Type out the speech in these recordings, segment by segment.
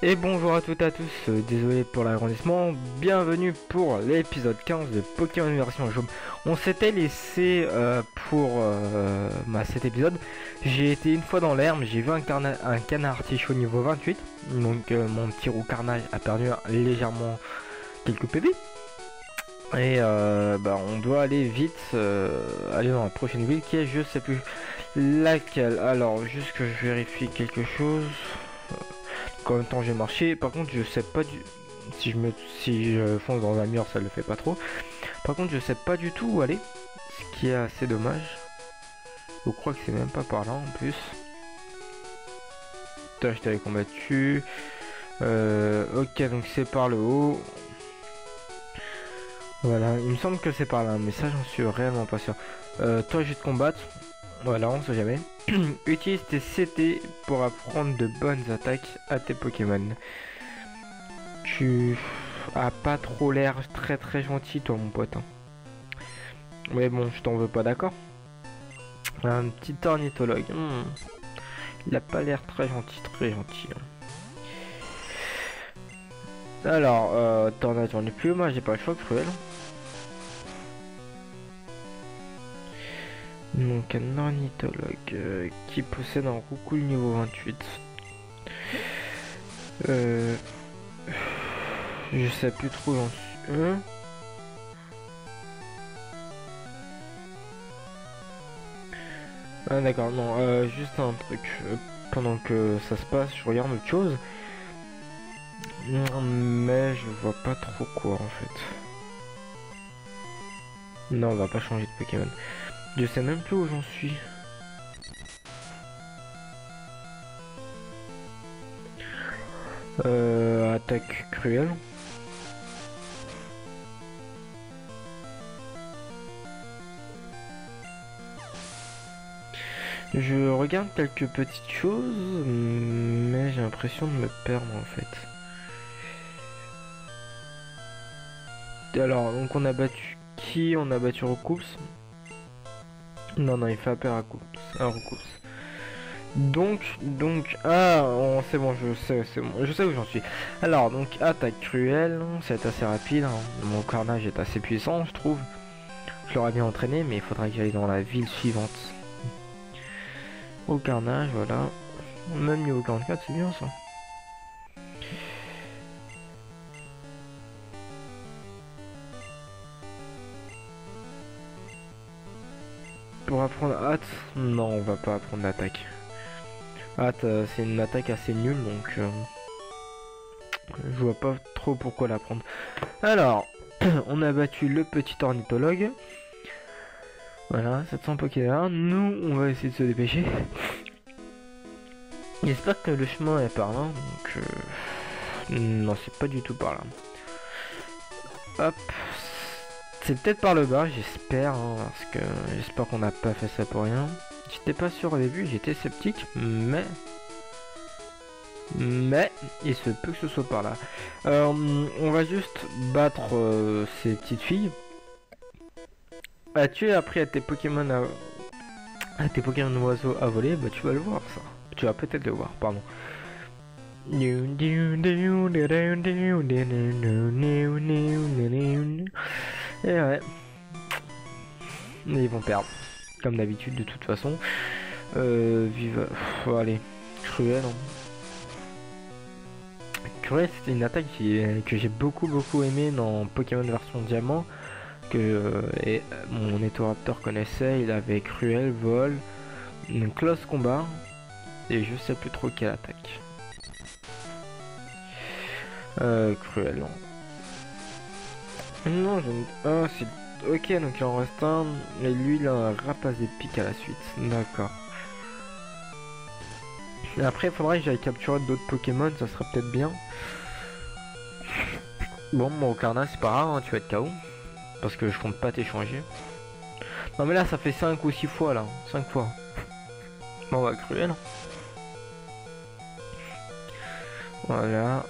Et bonjour à toutes et à tous, désolé pour l'agrandissement, bienvenue pour l'épisode 15 de Pokémon version jaune. On s'était laissé pour cet épisode, j'ai été une fois dans l'herbe, j'ai vu un canard artichaut niveau 28, donc mon petit roux carnage a perdu légèrement quelques PV. Et on doit aller vite, aller dans la prochaine ville qui est, je sais plus laquelle. Alors juste que je vérifie quelque chose. En même temps j'ai marché, par contre je sais pas du si je fonce dans un mur, ça le fait pas trop. Par contre je sais pas du tout où aller, ce qui est assez dommage. Je crois que c'est même pas par là en plus. Putain, je t'avais combattu. Ok, donc c'est par le haut. Voilà, il me semble que c'est par là, mais ça j'en suis réellement pas sûr. Toi je vais te combattre. Voilà, on sait jamais. Utilise tes CT pour apprendre de bonnes attaques à tes Pokémon. Tu as pas trop l'air très gentil toi mon pote. Hein. Mais bon, je t'en veux pas, d'accord. Un petit ornithologue. Il a pas l'air très gentil, hein. Alors, j'en ai plus, moi j'ai pas le choix, cruel. Donc un ornithologue qui possède un roucoule niveau 28. Je sais plus trop où j'en suis. Ah d'accord, non, juste un truc. Pendant que ça se passe, je regarde autre chose. Mais je vois pas trop quoi en fait. Non, on va pas changer de Pokémon. Je sais même plus où j'en suis. Attaque cruelle. Je regarde quelques petites choses, mais j'ai l'impression de me perdre en fait. Alors, donc on a battu qui? On a battu Recoups. Non, il fait appel à Recoups. Donc, c'est bon, c'est bon, je sais où j'en suis. Alors, donc, attaque cruelle, c'est assez rapide. Hein. Mon carnage est assez puissant, je trouve. Je l'aurais bien entraîné, mais il faudra que j'aille dans la ville suivante. Au carnage, voilà. Même niveau 44, c'est bien ça. Pour apprendre hâte, non, on va pas apprendre l'attaque. Hâte, c'est une attaque assez nulle, donc je vois pas trop pourquoi l'apprendre. Alors, on a battu le petit ornithologue. Voilà, 700 Pokémon. Nous, on va essayer de se dépêcher. J'espère que le chemin est par là, donc non, c'est pas du tout par là. Hop, c'est peut-être par le bas, j'espère, hein, parce que j'espère qu'on n'a pas fait ça pour rien. J'étais pas sûr au début, j'étais sceptique, mais il se peut que ce soit par là. On va juste battre ces petites filles. Tu as appris à tes Pokémon oiseaux à voler, bah tu vas le voir ça. Tu vas peut-être le voir, pardon. Et ouais. Ils vont perdre. Comme d'habitude de toute façon. Vive. Allez. Cruel. Hein. Cruel, c'était une attaque que j'ai beaucoup aimé dans Pokémon version diamant. Que mon Etoraptor connaissait. Il avait Cruel, Vol, une close combat. Et je sais plus trop quelle attaque. Cruel, non. Non, je ne... Ah, c'est... Ok, donc il en reste un. Et lui, il a un rapace épique à la suite. D'accord. Et après, il faudrait que j'aille capturer d'autres Pokémon. Ça serait peut-être bien. Bon, mon Ocarina, c'est pas grave, hein, tu vas être KO. Parce que je compte pas t'échanger. Non, mais là, ça fait 5 ou 6 fois, là. 5 fois. Bon, on va cruel. Voilà.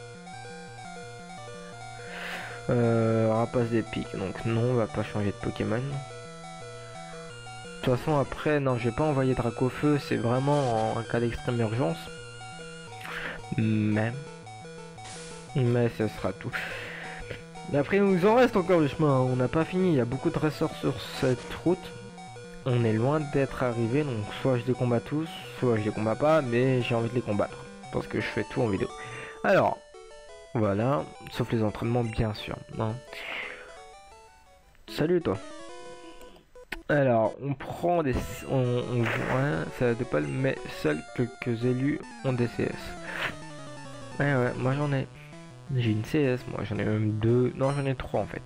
Rapace d'épique, donc non, on va pas changer de Pokémon. De toute façon, après, non, je vais pas envoyer Dracofeu, c'est vraiment en cas d'extrême urgence. Mais ce sera tout. Après, il nous en reste encore du chemin, on n'a pas fini, il y a beaucoup de dresseurs sur cette route. On est loin d'être arrivé, donc soit je les combats tous, soit je les combats pas, mais j'ai envie de les combattre. Parce que je fais tout en vidéo. Alors, voilà, sauf les entraînements bien sûr. Hein. Salut toi. Alors, on prend des... On voit, ça de pas mais seuls quelques élus ont des CS. Ouais, moi j'en ai. J'ai une CS, moi j'en ai même deux. Non, j'en ai trois en fait.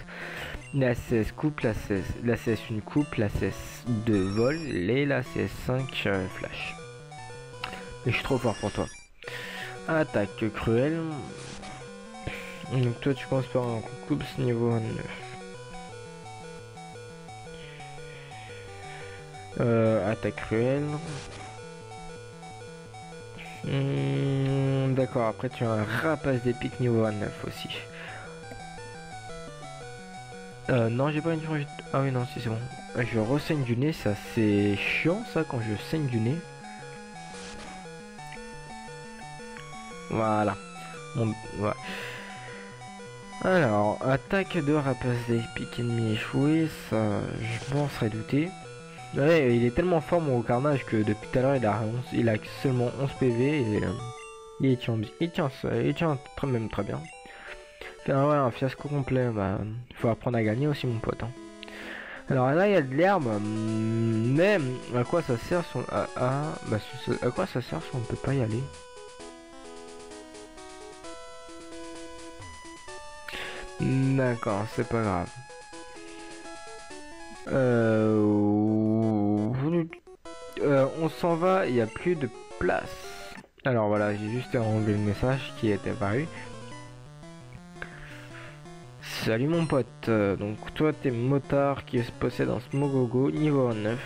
La CS coupe, la CS une coupe, la CS 2 vol et la CS 5 flash. Mais je suis trop fort pour toi. Attaque cruelle. Donc toi tu commences par un coupe niveau 9. Attaque cruelle. D'accord, après tu as un rapace d'épique niveau 9 aussi. Non, j'ai pas une changé. Ah oui, non, si c'est bon. Je ressaigne du nez, ça c'est chiant ça quand je saigne du nez. Voilà. Voilà. Alors, attaque de rapace d'épique ennemi échoué, ça je m'en serais douté. Ouais, il est tellement fort mon carnage que depuis tout à l'heure il a seulement 11 PV et il tient même très bien. Enfin, ouais, un fiasco complet, bah faut apprendre à gagner aussi mon pote. Hein. Alors là il y a de l'herbe, mais à quoi ça sert si on... à quoi ça sert si on peut pas y aller? D'accord, c'est pas grave. On s'en va, il n'y a plus de place. Alors voilà, j'ai juste enlevé le message qui était apparu. Salut mon pote, donc toi t'es motard qui se possède un Smogogo niveau 9.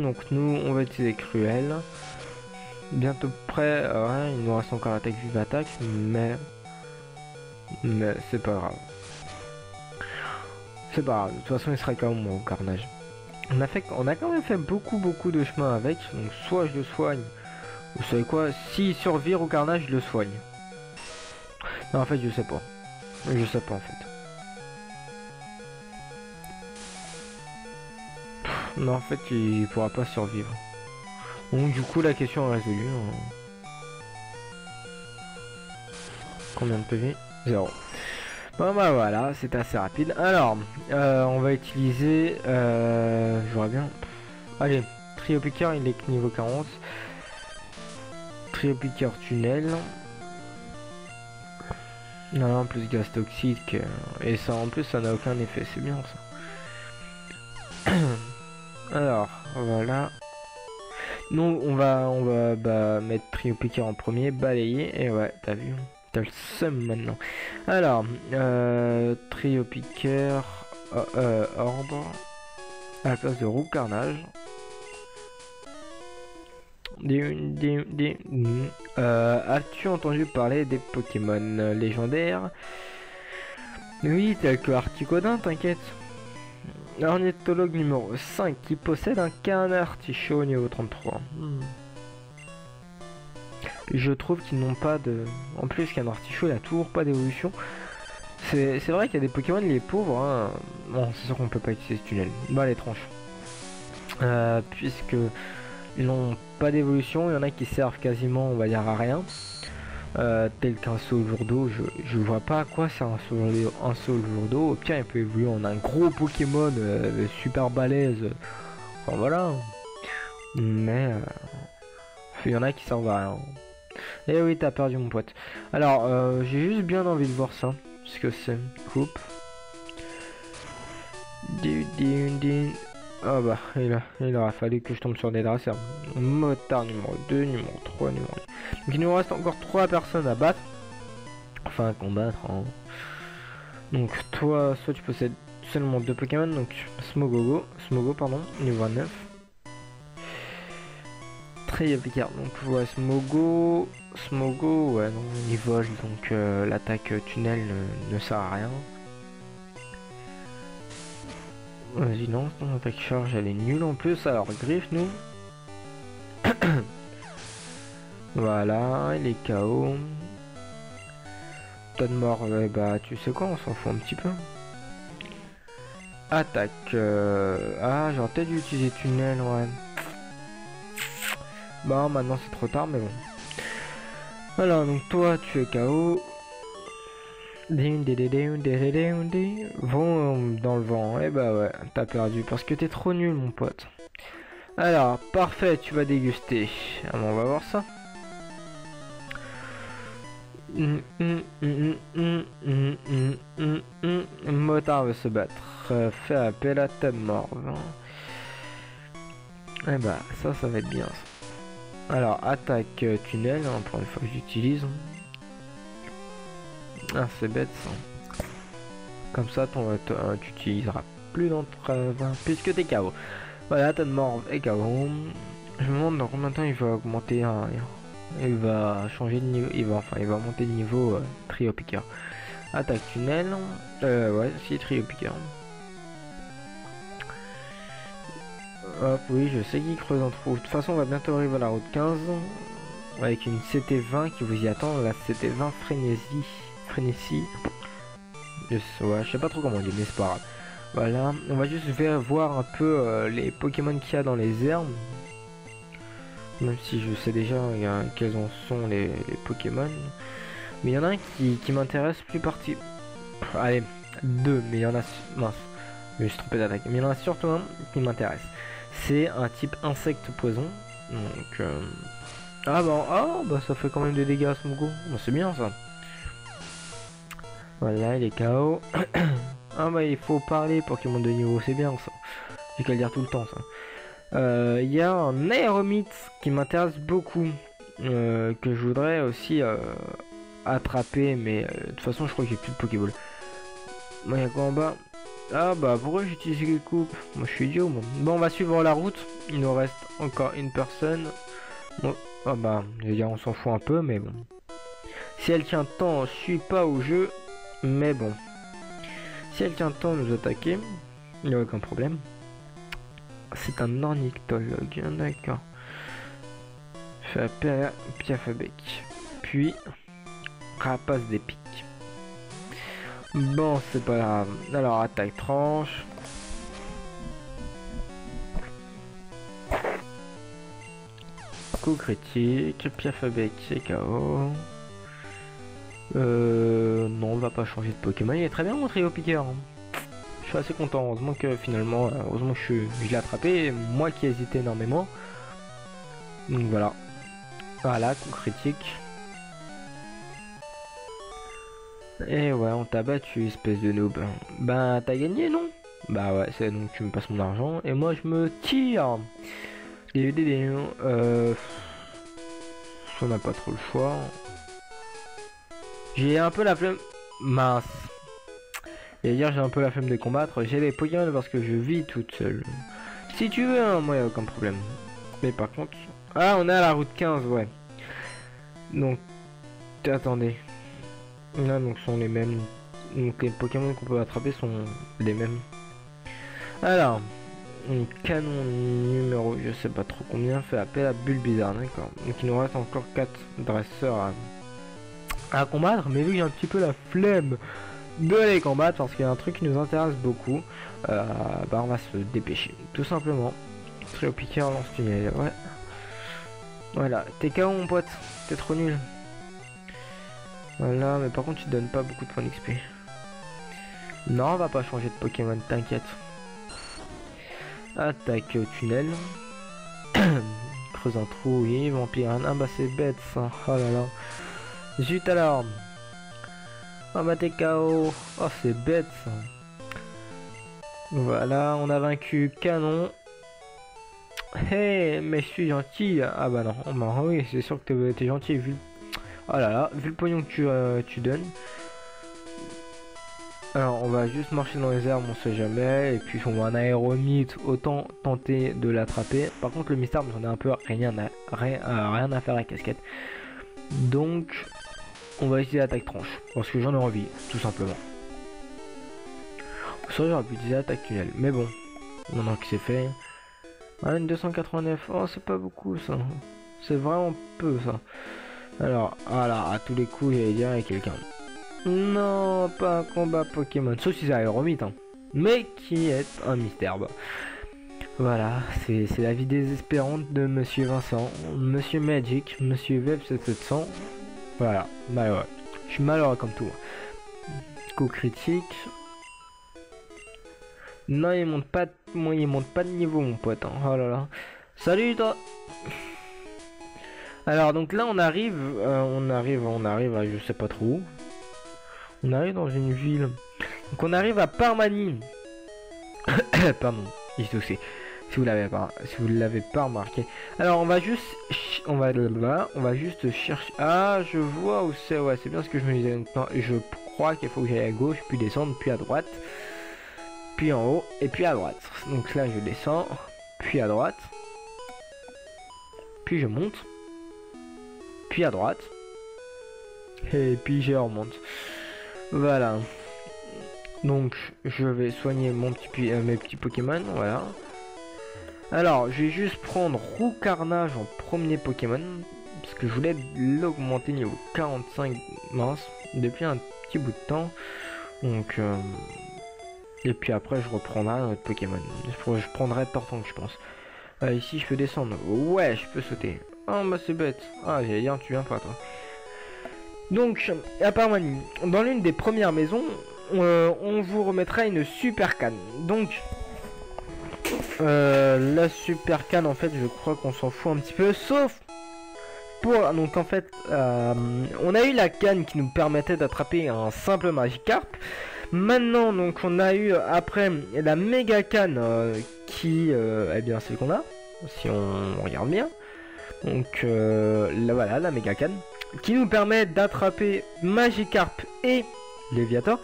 Donc nous on va utiliser Cruel. Bientôt prêt, ouais, il nous reste encore attaque vive attaque, mais c'est pas grave. C'est pas grave, de toute façon il sera quand même au carnage. On a quand même fait beaucoup de chemin avec, donc soit je le soigne, vous savez quoi, s'il survire au carnage je le soigne. Non en fait je sais pas en fait. Non en fait il pourra pas survivre. Donc du coup la question est résolue. Combien de PV? 0. Bon bah voilà, c'est assez rapide. Alors, on va utiliser... j'aurais bien... Allez, Trio Piqueur, il est que niveau 40. Trio Piqueur tunnel. Non, en plus gaz toxique. Et ça en plus ça n'a aucun effet, c'est bien ça. Alors, voilà. Nous on va mettre Trio Piqueur en premier, balayer, et ouais, t'as vu. Le seum maintenant. Alors, trio piqueur, orbe, à la place de roue carnage. As-tu entendu parler des Pokémon légendaires? Oui, tel que Articodin, t'inquiète. Ornithologue numéro 5 qui possède un Canartichaud niveau 33. Je trouve qu'ils n'ont pas de... En plus qu'un artichaut il a toujours pas d'évolution. C'est vrai qu'il y a des Pokémon les pauvres. Hein. Bon c'est sûr qu'on peut pas utiliser ce tunnel. Bah les tranches. Puisque ils n'ont pas d'évolution. Il y en a qui servent quasiment on va dire à rien. Tel qu'un saut lourd d'eau. Je vois pas à quoi c'est un saut lourd d'eau. Au pire il peut évoluer en un gros Pokémon super balèze. Enfin voilà. Mais il y en a qui servent à rien. Eh oui, t'as perdu mon pote. Alors, j'ai juste bien envie de voir ça. Ce que c'est. Coupe. Ah bah, il aura fallu que je tombe sur des dresseurs. Motard numéro 2, numéro 3, numéro 2. Donc il nous reste encore 3 personnes à battre. Enfin, à combattre. Hein. Donc toi, soit tu possèdes seulement 2 Pokémon. Donc Smogo, pardon, niveau 9. Très Picard, donc voilà Smogo, ouais, non, il vole, donc l'attaque tunnel ne sert à rien. Vas-y, lance ton attaque charge, elle est nulle en plus, alors griffe nous. Voilà, il est KO. Tonne mort, ouais, bah tu sais quoi, on s'en fout un petit peu. Attaque. Ah, j'aurais peut-être dû utiliser tunnel, ouais. Bon, maintenant c'est trop tard, mais bon. Voilà, donc toi tu es KO. Vont dans le vent. Et bah ouais, t'as perdu parce que t'es trop nul, mon pote. Alors, parfait, tu vas déguster. Ah, bon, on va voir ça. Motard veut se battre. Fait appel à ta mort. Et bah, ça va être bien. Ça. Alors, attaque tunnel, hein, pour une fois que j'utilise. Ah, c'est bête ça. Comme ça, tu utiliseras plus d'entrave puisque t'es KO. Voilà, ta mort est KO. Je me demande dans combien de temps il va augmenter. Il va changer de niveau. Il va monter de niveau trio piqueur. Attaque tunnel. Ouais, si trio piqueur. Hop, oui, je sais qu'il creuse un trou. De toute façon, on va bientôt arriver à la route 15 avec une CT20 qui vous y attend. La CT20 frénésie. Ouais, je sais pas trop comment dire, mais c'est pas grave. Voilà, on va juste voir un peu les Pokémon qu'il y a dans les herbes. Même si je sais déjà quels en sont les Pokémon. Mais il y en a un qui m'intéresse plus parti. Allez, deux, mais il y en a... Mince, je me suis trompé d'attaque. Mais il y en a surtout un qui m'intéresse. C'est un type insecte poison. Donc... Ah bah ça fait quand même des dégâts à ce Mogo. Bah, c'est bien ça. Voilà, il est KO. Ah bah il faut parler pour qu'il monte de niveau, c'est bien ça. J'ai qu'à le dire tout le temps ça. Il y a un aéromite qui m'intéresse beaucoup. Que je voudrais aussi attraper, mais de toute façon je crois que j'ai plus de Pokéball. Moi il y a quoi en bas? Ah bah pourquoi j'utilise les coupes? Moi je suis idiot moi. Bon on va suivre la route. Il nous reste encore une personne. Bon, ah bah je veux dire on s'en fout un peu mais bon. Si elle tient tant, je suis pas au jeu. Mais bon. Si elle tient tant nous attaquer, il n'y a aucun problème. C'est un ornithologue, d'accord. Fait appel à Piafabec. Puis rapace des pics. Bon, c'est pas grave. Alors attaque tranche. Coup critique. Piafabec c'est KO. Non, on va pas changer de Pokémon. Il est très bien mon trio piqueur. Je suis assez content. Heureusement que finalement, heureusement que je l'ai attrapé. Moi qui hésitais énormément. Donc voilà. Voilà, coup critique. Et ouais, on t'a battu, espèce de noob. Ben, t'as gagné, non? Bah ouais, c'est donc tu me passes mon argent. Et moi, je me tire. On n'a pas trop le choix. J'ai un peu la flemme. Mince. Et hier j'ai un peu la flemme de combattre. J'ai les Pokémon parce que je vis toute seule. Si tu veux, hein, moi y'a aucun problème. Mais par contre. Ah, on est à la route 15, ouais. Donc. Attendez. Là, donc sont les mêmes. Donc les Pokémon qu'on peut attraper sont les mêmes. Alors. Un canon numéro, je sais pas trop combien, fait appel à Bulbizarre, d'accord. Donc il nous reste encore 4 dresseurs à combattre, mais vu que j'ai un petit peu la flemme de les combattre parce qu'il y a un truc qui nous intéresse beaucoup, bah on va se dépêcher, tout simplement. Trio piqueur, lance tunnel, ouais. Voilà, t'es KO mon pote, t'es trop nul. Voilà, mais par contre tu donnes pas beaucoup de points d'XP. Non, on va pas changer de Pokémon, t'inquiète. Attaque au tunnel. Creuse un trou, oui, vampire. Ah bah c'est bête ça, oh là là. Zut alors. Oh bah t'es KO. Oh c'est bête ça. Voilà, on a vaincu Canon. Hey, mais je suis gentil. Ah bah non, oh bah oui, c'est sûr que t'es gentil vu. Oh là là, vu le pognon que tu donnes. Alors on va juste marcher dans les herbes, on sait jamais. Et puis on voit un aéromite, autant tenter de l'attraper. Par contre le mystère, j'en ai un peu rien à faire à la casquette. Donc on va utiliser l'attaque tranche. Parce que j'en ai envie, tout simplement. Ça j'aurais pu utiliser l'attaque tunnel. Mais bon, maintenant que c'est fait. Ah, une 289, oh c'est pas beaucoup ça. C'est vraiment peu ça. Alors, voilà, à tous les coups j'allais dire il y a quelqu'un. Non, pas un combat Pokémon, sauf si c'est Aéromite, hein. Mais qui est un mystère. Bah. Voilà, c'est la vie désespérante de Monsieur Vincent, Monsieur Magic, Monsieur Web 700. Voilà, malheureux. Je suis malheureux comme tout. Coup critique. Non, il monte pas de niveau, mon pote. Hein. Oh là là. Salut toi. Alors donc là on arrive à je sais pas trop où. On arrive dans une ville. Donc on arrive à Parmanie. Pardon, j'y toussé. Si vous l'avez pas remarqué. Alors on va juste chercher. Ah, je vois où c'est. Ouais, c'est bien ce que je me disais. Non, je crois qu'il faut que j'aille à gauche, puis descendre, puis à droite, puis en haut et puis à droite. Donc là je descends, puis à droite, puis je monte, puis à droite, et puis je remonte. Voilà. Donc je vais soigner mes petits Pokémon. Voilà. Alors je vais juste prendre Roux Carnage en premier Pokémon, parce que je voulais l'augmenter niveau 45 mince depuis un petit bout de temps. Donc et puis après je reprendrai un autre Pokémon. Je prendrai Tortank je pense. Ici je peux descendre. Ouais, je peux sauter. Oh bah c'est bête. Ah j'allais dire tu viens pas toi. Donc à Parmanie, dans l'une des premières maisons, on vous remettra une super canne. Donc la super canne en fait je crois qu'on s'en fout un petit peu, sauf pour donc en fait on a eu la canne qui nous permettait d'attraper un simple Magikarp. Maintenant donc on a eu après la méga canne qui eh bien c'est qu'on a si on regarde bien. Donc voilà la méga canne qui nous permet d'attraper Magikarp et Léviator.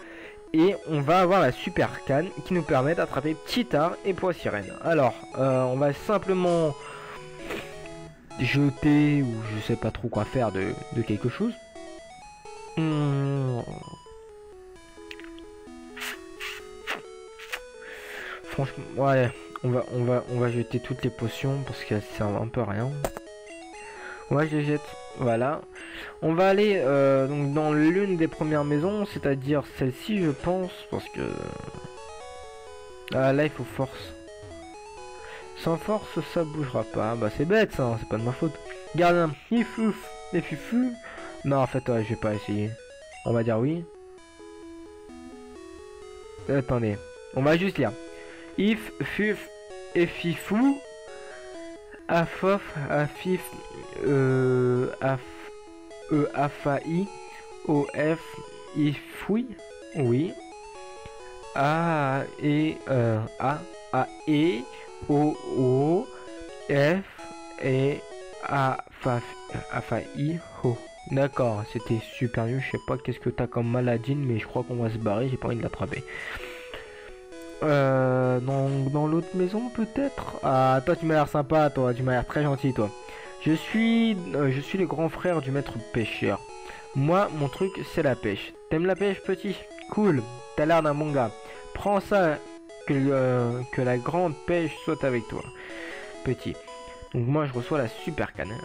Et on va avoir la super canne qui nous permet d'attraper Cheetar et Poissirène. Alors, on va simplement jeter ou je sais pas trop quoi faire de quelque chose. Franchement, ouais, on va jeter toutes les potions parce qu'elles servent un peu à rien. Ouais, je les jette. Voilà. On va aller donc dans l'une des premières maisons, c'est-à-dire celle-ci, je pense, parce que là il faut force. Sans force, ça bougera pas. Bah c'est bête ça, hein, c'est pas de ma faute. Gardien, ifouf et fufu. Non, en fait, ouais, je vais pas essayer. On va dire oui. Attendez, on va juste lire. If, fuf et fifou. Afof, afif, afai, of, ifoui, oui. A, et, a, e, o, f, et, afai, ho. D'accord, c'était super nul, je sais pas qu'est-ce que t'as comme maladie, mais je crois qu'on va se barrer, j'ai pas envie de l'attraper. Dans l'autre maison peut-être. Ah toi tu m'as l'air sympa, toi tu m'as l'air très gentil toi. Je suis le grand frère du maître pêcheur. Moi mon truc c'est la pêche. T'aimes la pêche petit? Cool, t'as l'air d'un bon gars. Prends ça, que la grande pêche soit avec toi petit. Donc moi je reçois la super canne.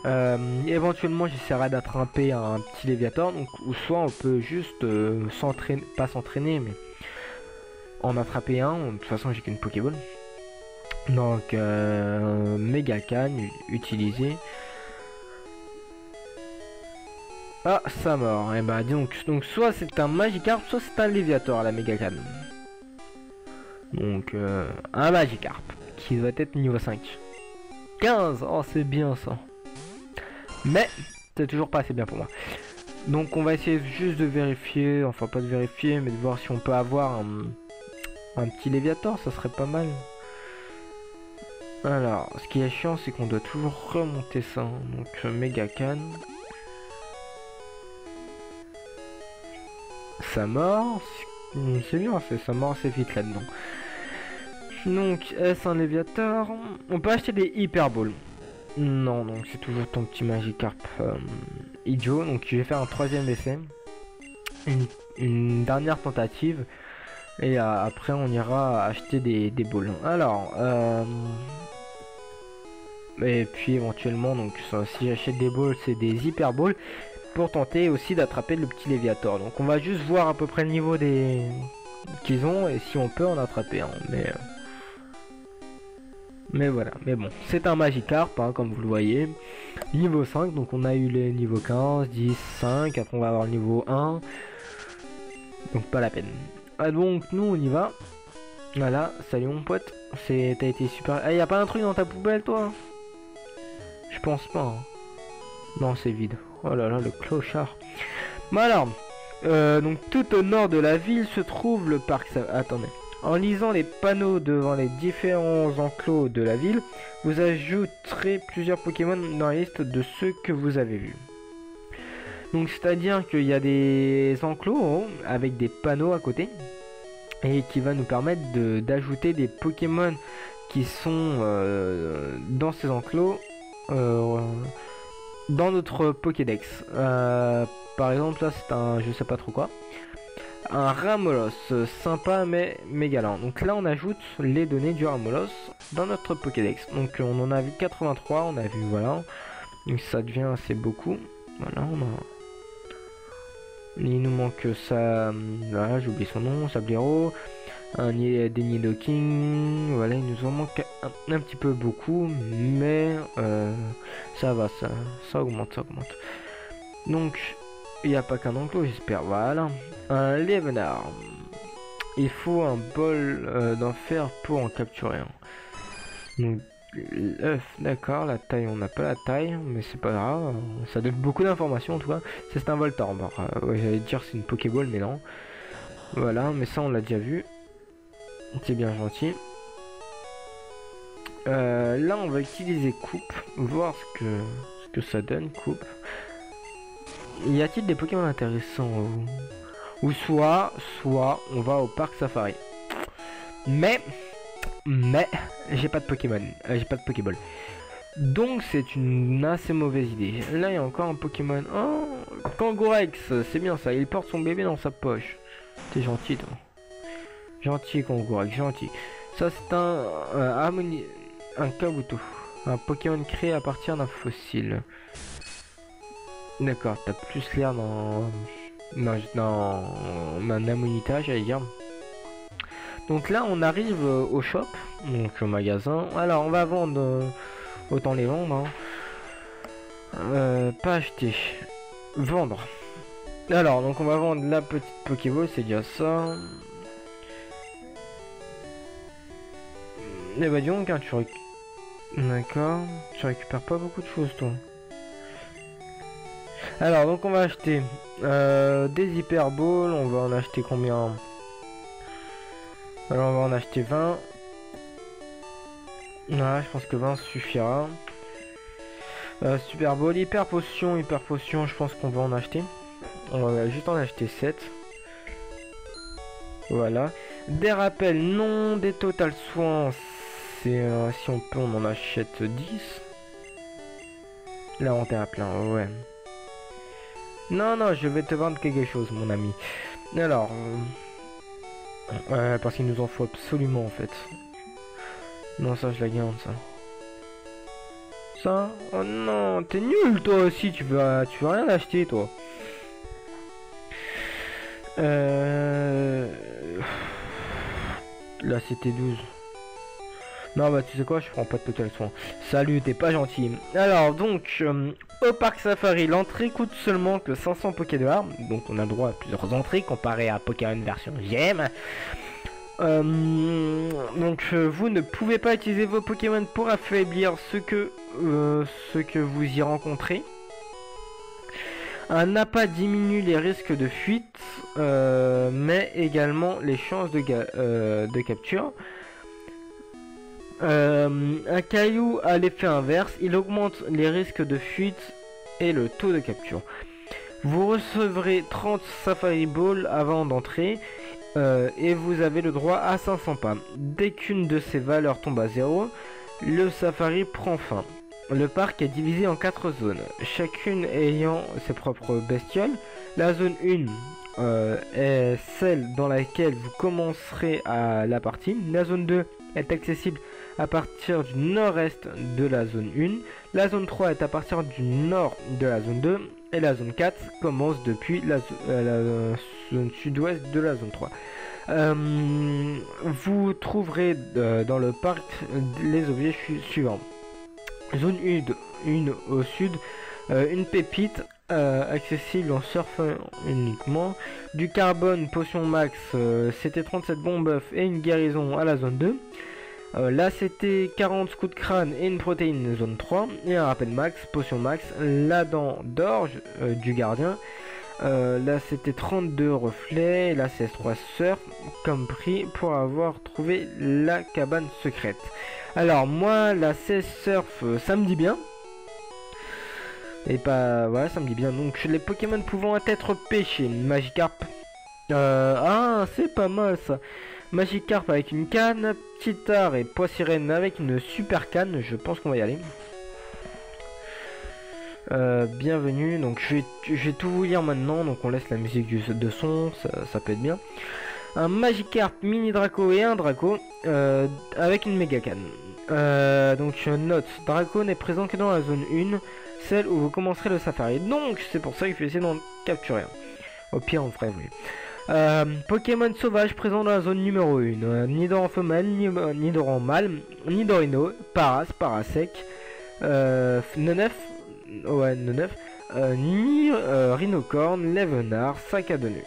Éventuellement j'essaierai d'attraper un petit Léviator. Donc ou soit on peut juste s'entraîner, pas s'entraîner mais en attraper un. De toute façon j'ai qu'une Pokéball. Donc méga canne utilisée. Ah ça mort. Et bah donc soit c'est un Magikarp, soit c'est un Léviator la méga canne. Donc un Magikarp qui doit être niveau 5. 15, oh c'est bien ça. Mais c'est toujours pas assez bien pour moi. Donc on va essayer juste de vérifier, enfin pas de vérifier, mais de voir si on peut avoir un petit Léviator, ça serait pas mal. Alors, ce qui est chiant, c'est qu'on doit toujours remonter ça. Donc méga canne. Ça mord, c'est bien fait, ça mord assez vite là-dedans. Donc, est-ce un Léviator? On peut acheter des Hyper Balls. Non, donc c'est toujours ton petit Magikarp idiot. Donc je vais faire un troisième essai. Une dernière tentative. Et après on ira acheter des balls. Alors et puis éventuellement donc ça, si j'achète des balls c'est des hyper balls pour tenter aussi d'attraper le petit Léviator. Donc on va juste voir à peu près le niveau des qu'ils ont et si on peut en attraper un. Mais voilà, mais bon, c'est un Magikarp hein, comme vous le voyez. Niveau 5, donc on a eu les niveaux 15, 10, 5, après on va avoir le niveau 1. Donc pas la peine. Ah donc nous on y va. Voilà, salut mon pote. T'as été super. Ah, y a pas un truc dans ta poubelle toi? Je pense pas. Hein. Non, c'est vide. Oh là là, le clochard. Bon alors, donc tout au nord de la ville se trouve le parc. Attendez. En lisant les panneaux devant les différents enclos de la ville, vous ajouterez plusieurs Pokémon dans la liste de ceux que vous avez vus. Donc c'est-à-dire qu'il y a des enclos avec des panneaux à côté et qui va nous permettre d'ajouter des Pokémon qui sont dans ces enclos dans notre Pokédex. Par exemple là c'est un je sais pas trop quoi. Un Ramolos, sympa mais méga lent. Donc là on ajoute les données du Ramolos dans notre Pokédex. Donc on en a vu 83, on a vu voilà. Donc ça devient assez beaucoup. Voilà, on a... Il nous manque ça, voilà, j'ai oublié son nom, Sablero, des Nidoking, voilà, il nous en manque un petit peu beaucoup, mais ça va, ça augmente, ça augmente. Donc, il n'y a pas qu'un enclos, j'espère, voilà. Un Levenard, il faut un bol d'enfer pour en capturer un. Donc, l'œuf, d'accord, la taille, on n'a pas la taille, mais c'est pas grave, ça donne beaucoup d'informations en tout cas. C'est un Voltorb, ouais, j'allais dire c'est une Pokéball, mais non. Voilà, mais ça on l'a déjà vu. C'est bien gentil. Là on va utiliser coupe, voir ce que ça donne, coupe. Y a-t-il des Pokémon intéressants ou soit on va au parc Safari. Mais j'ai pas de Pokémon, j'ai pas de Pokéball. Donc c'est une assez mauvaise idée. Là il y a encore un Pokémon. Oh, Kangourex, c'est bien ça, il porte son bébé dans sa poche. T'es gentil toi. Gentil Kangourex, gentil. Ça c'est un Kabuto. Un Pokémon créé à partir d'un fossile. D'accord, t'as plus l'air dans un Amonita, j'allais dire. Donc là on arrive au shop, donc au magasin. Alors on va vendre, autant les vendre. Hein. Pas acheter, vendre. Alors donc on va vendre la petite Pokéball, c'est déjà ça. Et bah dis donc, hein, d'accord, tu récupères pas beaucoup de choses toi. Alors donc on va acheter des Hyper Balls, on va en acheter combien? Alors on va en acheter 20. Voilà, je pense que 20 suffira. Super Ball, hyper potion, je pense qu'on va en acheter. On va juste en acheter 7. Voilà. Des rappels non, des total soins, c'est si on peut on en achète 10. L'inventaire à plein, ouais. Non, je vais te vendre quelque chose mon ami. Alors... parce qu'il nous en faut absolument en fait. Non ça je la garde ça. Ça? Oh non, t'es nul toi aussi, tu veux rien acheter toi. Là c'était 12. Non bah tu sais quoi, je prends pas de total soin. Salut, t'es pas gentil. Alors donc au parc Safari, l'entrée coûte seulement que 500 Pokédollars. Donc on a le droit à plusieurs entrées comparé à Pokémon version GM. Donc vous ne pouvez pas utiliser vos Pokémon pour affaiblir ce que vous y rencontrez. Un appât diminue les risques de fuite, mais également les chances de capture. Un caillou a l'effet inverse, il augmente les risques de fuite et le taux de capture. Vous recevrez 30 Safari Balls avant d'entrer et vous avez le droit à 500 pas. Dès qu'une de ces valeurs tombe à 0, le Safari prend fin. Le parc est divisé en 4 zones, chacune ayant ses propres bestioles. La zone 1 est celle dans laquelle vous commencerez la partie. La zone 2 est accessible à partir du nord-est de la zone 1. La zone 3 est à partir du nord de la zone 2. Et la zone 4 commence depuis la zone sud-ouest de la zone 3. Vous trouverez dans le parc les objets suivants. Zone 1 au sud, une pépite accessible en surfant uniquement, du carbone, potion max, CT37 bon buff et une guérison à la zone 2. Là c'était 40 coups de crâne et une protéine zone 3 et un rappel max, potion max, la dent d'orge du gardien. Là c'était 32 reflets, la CS3 surf comme prix pour avoir trouvé la cabane secrète. Alors moi la CS surf ça me dit bien. Et pas voilà, ça me dit bien. Donc les Pokémon pouvant être pêchés, Magikarp. Ah c'est pas mal ça. Magikarp avec une canne, Ptitard et Poissirène avec une super canne, je pense qu'on va y aller. Bienvenue, donc je vais tout vous lire maintenant, donc on laisse la musique de son, ça peut être bien. Un Magikarp, mini Draco et un Draco avec une méga canne. Donc note, Draco n'est présent que dans la zone 1, celle où vous commencerez le safari, donc c'est pour ça qu'il faut essayer d'en capturer un. Au pire on ferait mieux. Pokémon sauvage présent dans la zone numéro 1. Nidoran femelle, Nidoran mâle, Nidorino, Paras, Parasec, Nenef, ouais, Nenef, Rhinocorn, Levenard, sac à dos nu.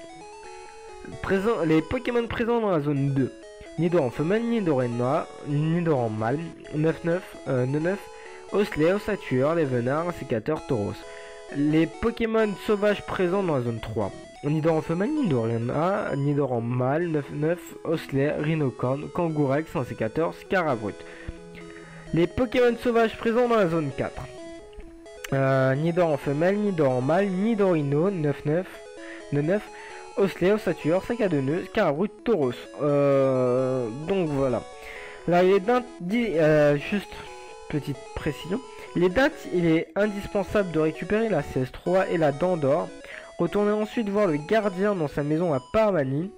Les Pokémon présents dans la zone 2. Nidoran femelle, Nidoran mâle, Nenef, Osley, Ossature, Levenard, Sécateur, Tauros. Les Pokémon sauvages présents dans la zone 3. Nidoran femelle, Nidoran mâle, 9-9, Osley, Rhinocorn, Kangourex, un sécateur, Scarabrut. Les Pokémon sauvages présents dans la zone 4. Nidoran femelle, Nidoran mâle, Nidorino, 9-9, Osley, Ossature, sac à deux nœuds, Scarabrut, Tauros. Donc voilà. Là il est juste petite précision. Il est indispensable de récupérer la CS3 et la dent d'or. Retournez ensuite voir le gardien dans sa maison à Parmanie.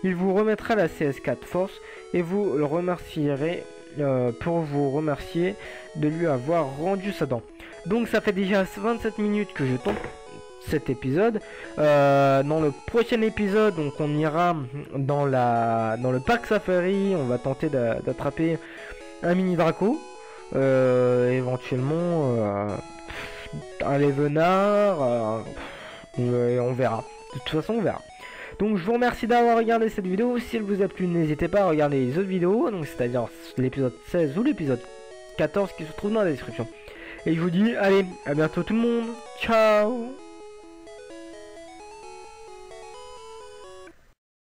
Il vous remettra la CS4 Force et vous le remercierez pour vous remercier de lui avoir rendu sa dent. Donc ça fait déjà 27 minutes que je tombe cet épisode. Dans le prochain épisode, donc on ira dans le parc safari. On va tenter d'attraper un mini Draco. Éventuellement un Levenard. On verra. De toute façon, on verra. Donc, je vous remercie d'avoir regardé cette vidéo. Si elle vous a plu, n'hésitez pas à regarder les autres vidéos. Donc, c'est-à-dire l'épisode 16 ou l'épisode 14 qui se trouve dans la description. Et je vous dis, allez, à bientôt tout le monde. Ciao!